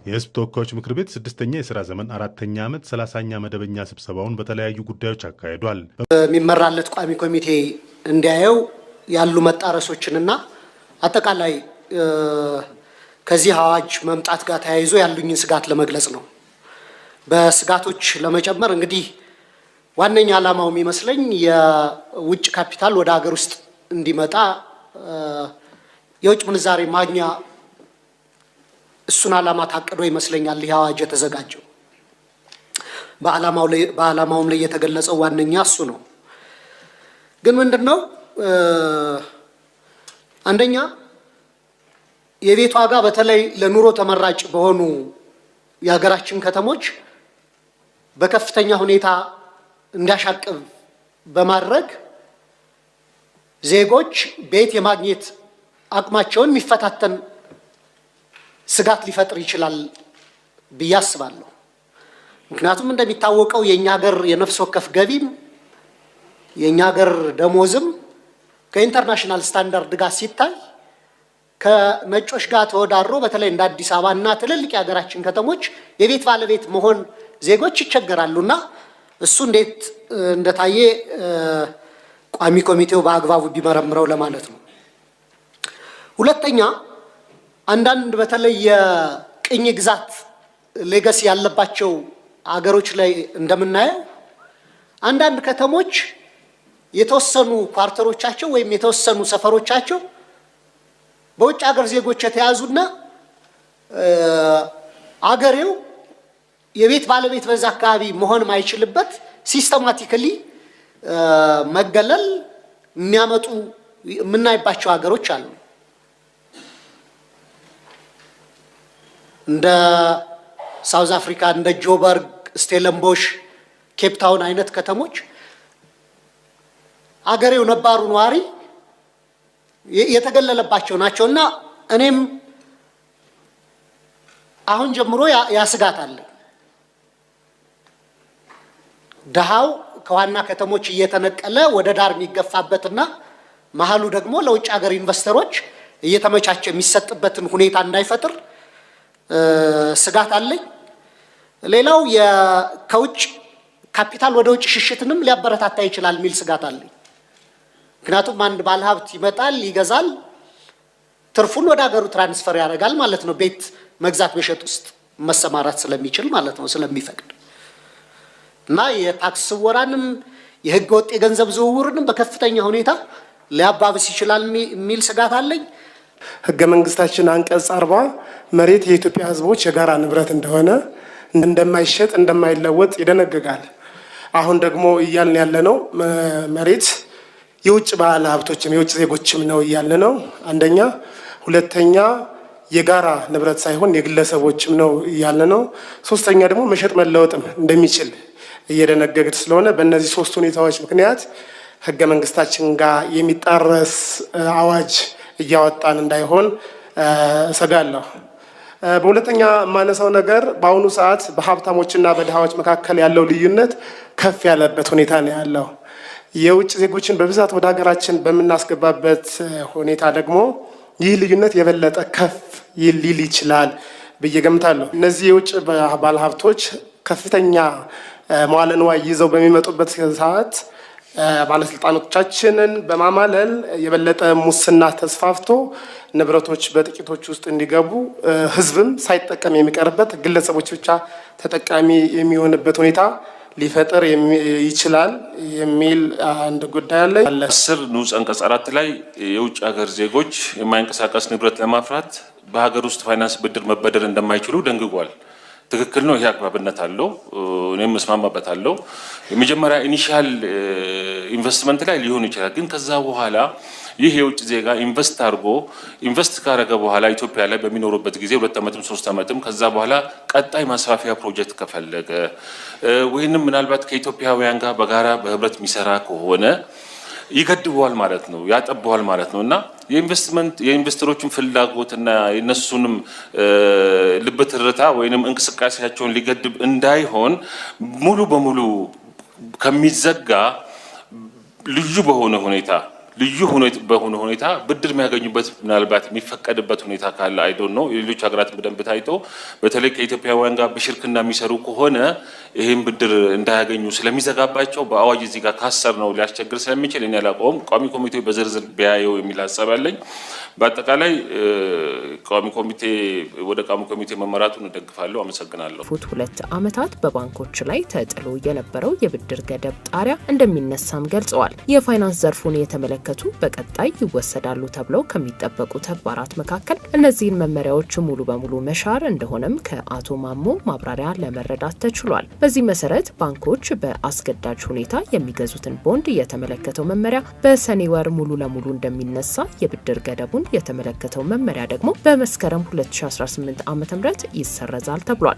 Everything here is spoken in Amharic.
የህዝብ ተወካዮች ምክር ቤት ስድስተኛ የሥራ ዘመን አራተኛ ዓመት 30ኛ መደበኛ ስብሰባውን በተለያዩ ጉዳዮች አካሂዷል። የሚመራለት ቋሚ ኮሚቴ እንዲያየው ያሉ መጣረሶችንና አጠቃላይ ከዚህ አዋጅ መምጣት ጋር ተያይዞ ያሉኝን ስጋት ለመግለጽ ነው። በስጋቶች ለመጨመር እንግዲህ ዋነኛ ዓላማው የሚመስለኝ የውጭ ካፒታል ወደ ሀገር ውስጥ እንዲመጣ የውጭ ምንዛሬ ማግኛ እሱን ዓላማ ታቅዶ ይመስለኛል ይህ አዋጅ የተዘጋጀው። በዓላማውም ላይ የተገለጸው ዋነኛ እሱ ነው። ግን ምንድነው አንደኛ የቤት ዋጋ በተለይ ለኑሮ ተመራጭ በሆኑ የሀገራችን ከተሞች በከፍተኛ ሁኔታ እንዲያሻቅብ በማድረግ ዜጎች ቤት የማግኘት አቅማቸውን የሚፈታተን ስጋት ሊፈጥር ይችላል ብዬ አስባለሁ። ምክንያቱም እንደሚታወቀው የኛ ሀገር የነፍስ ወከፍ ገቢም የኛ ሀገር ደሞዝም ከኢንተርናሽናል ስታንዳርድ ጋር ሲታይ ከነጮች ጋር ተወዳድሮ በተለይ እንደ አዲስ አበባ እና ትልልቅ የሀገራችን ከተሞች የቤት ባለቤት መሆን ዜጎች ይቸገራሉና እሱ እንዴት እንደታየ ቋሚ ኮሚቴው በአግባቡ ቢመረምረው ለማለት ነው። ሁለተኛ አንዳንድ በተለይ የቅኝ ግዛት ሌጋሲ ያለባቸው አገሮች ላይ እንደምናየው አንዳንድ ከተሞች የተወሰኑ ኳርተሮቻቸው ወይም የተወሰኑ ሰፈሮቻቸው በውጭ ሀገር ዜጎች የተያዙና አገሬው የቤት ባለቤት በዛ አካባቢ መሆን ማይችልበት ሲስተማቲካሊ መገለል የሚያመጡ የምናይባቸው ሀገሮች አሉ። እንደ ሳውዝ አፍሪካ እንደ ጆበርግ፣ ስቴለንቦሽ፣ ኬፕ ታውን አይነት ከተሞች አገሬው ነባሩ ነዋሪ የተገለለባቸው ናቸውና እኔም አሁን ጀምሮ ያስጋት አለ። ደሃው ከዋና ከተሞች እየተነቀለ ወደ ዳር የሚገፋበትና መሀሉ ደግሞ ለውጭ ሀገር ኢንቨስተሮች እየተመቻቸ የሚሰጥበትን ሁኔታ እንዳይፈጥር ስጋት አለኝ። ሌላው ከውጭ ካፒታል ወደ ውጭ ሽሽትንም ሊያበረታታ ይችላል የሚል ስጋት አለኝ። ምክንያቱም አንድ ባለሀብት ይመጣል፣ ይገዛል፣ ትርፉን ወደ ሀገሩ ትራንስፈር ያደርጋል ማለት ነው። ቤት መግዛት መሸጥ ውስጥ መሰማራት ስለሚችል ማለት ነው፣ ስለሚፈቅድ እና የታክስ ወራንም የህገ ወጥ የገንዘብ ዝውውርንም በከፍተኛ ሁኔታ ሊያባብስ ይችላል የሚል ስጋት አለኝ። ህገ መንግስታችን አንቀጽ 40 መሬት የኢትዮጵያ ህዝቦች የጋራ ንብረት እንደሆነ እንደማይሸጥ እንደማይለወጥ ይደነግጋል። አሁን ደግሞ እያልን ያለነው መሬት የውጭ ባለ ሀብቶችም የውጭ ዜጎችም ነው እያልን ነው አንደኛ። ሁለተኛ የጋራ ንብረት ሳይሆን የግለሰቦችም ነው እያልን ነው። ሶስተኛ ደግሞ መሸጥ መለወጥም እንደሚችል እየደነገግን ስለሆነ በእነዚህ ሶስት ሁኔታዎች ምክንያት ህገ መንግስታችን ጋር የሚጣረስ አዋጅ እያወጣን እንዳይሆን እሰጋለሁ። በሁለተኛ የማነሳው ነገር በአሁኑ ሰዓት በሀብታሞችና በድሃዎች መካከል ያለው ልዩነት ከፍ ያለበት ሁኔታ ነው ያለው። የውጭ ዜጎችን በብዛት ወደ ሀገራችን በምናስገባበት ሁኔታ ደግሞ ይህ ልዩነት የበለጠ ከፍ ሊል ይችላል ብዬ ገምታለሁ። እነዚህ የውጭ ባለሀብቶች ከፍተኛ መዋለ ንዋይ ይዘው በሚመጡበት ሰዓት ባለስልጣኖቻችንን በማማለል የበለጠ ሙስና ተስፋፍቶ ንብረቶች በጥቂቶች ውስጥ እንዲገቡ ህዝብም ሳይጠቀም የሚቀርበት ግለሰቦች ብቻ ተጠቃሚ የሚሆንበት ሁኔታ ሊፈጠር ይችላል የሚል አንድ ጉዳይ አለ። 10 ንዑስ አንቀጽ 4 ላይ የውጭ ሀገር ዜጎች የማይንቀሳቀስ ንብረት ለማፍራት በሀገር ውስጥ ፋይናንስ ብድር መበደር እንደማይችሉ ደንግጓል። ትክክል ነው። ይሄ አግባብነት አለው፣ እኔም መስማማበታለሁ። የመጀመሪያ ኢኒሺያል ኢንቨስትመንት ላይ ሊሆን ይችላል። ግን ከዛ በኋላ ይህ የውጭ ዜጋ ኢንቨስት ካረገ በኋላ ኢትዮጵያ ላይ በሚኖሩበት ጊዜ 2 ዓመትም 3 ዓመትም ከዛ በኋላ ቀጣይ ማስፋፊያ ፕሮጀክት ከፈለገ ወይንም ምናልባት ከኢትዮጵያውያን ጋር በጋራ በህብረት የሚሰራ ከሆነ ይገድበዋል ማለት ነው፣ ያጠበዋል ማለት ነው። እና የኢንቨስተሮችን ፍላጎትና የነሱንም ልብ ትርታ ወይንም እንቅስቃሴያቸውን ሊገድብ እንዳይሆን ሙሉ በሙሉ ከሚዘጋ ልዩ በሆነ ሁኔታ ልዩ በሆነ ሁኔታ ብድር የሚያገኙበት ምናልባት የሚፈቀድበት ሁኔታ ካለ አይ ዶንት ኖ የሌሎች ሀገራት በደንብ ታይቶ በተለይ ከኢትዮጵያውያን ጋር በሽርክና የሚሰሩ ከሆነ ይሄን ብድር እንዳያገኙ ስለሚዘጋባቸው በአዋጅ እዚህ ጋር ካሰር ነው ሊያስቸግር ስለሚችል እኔ አላውቀውም። ቋሚ ኮሚቴው በዝርዝር ቢያየው የሚል ሀሳብ አለኝ። በአጠቃላይ ቋሚ ኮሚቴ መመራቱን እደግፋለሁ። አመሰግናለሁ። ፉት 2 ዓመታት በባንኮች ላይ ተጥሎ የነበረው የብድር ገደብ ጣሪያ እንደሚነሳም ገልጸዋል። የፋይናንስ ዘርፉን የተመለከቱ በቀጣይ ይወሰዳሉ ተብለው ከሚጠበቁ ተግባራት መካከል እነዚህን መመሪያዎች ሙሉ በሙሉ መሻር እንደሆነም ከአቶ ማሞ ማብራሪያ ለመረዳት ተችሏል። በዚህ መሰረት ባንኮች በአስገዳጅ ሁኔታ የሚገዙትን ቦንድ የተመለከተው መመሪያ በሰኔ ወር ሙሉ ለሙሉ እንደሚነሳ፣ የብድር ገደቡን የተመለከተው መመሪያ ደግሞ በመስከረም 2018 ዓ.ም ይሰረዛል ተብሏል።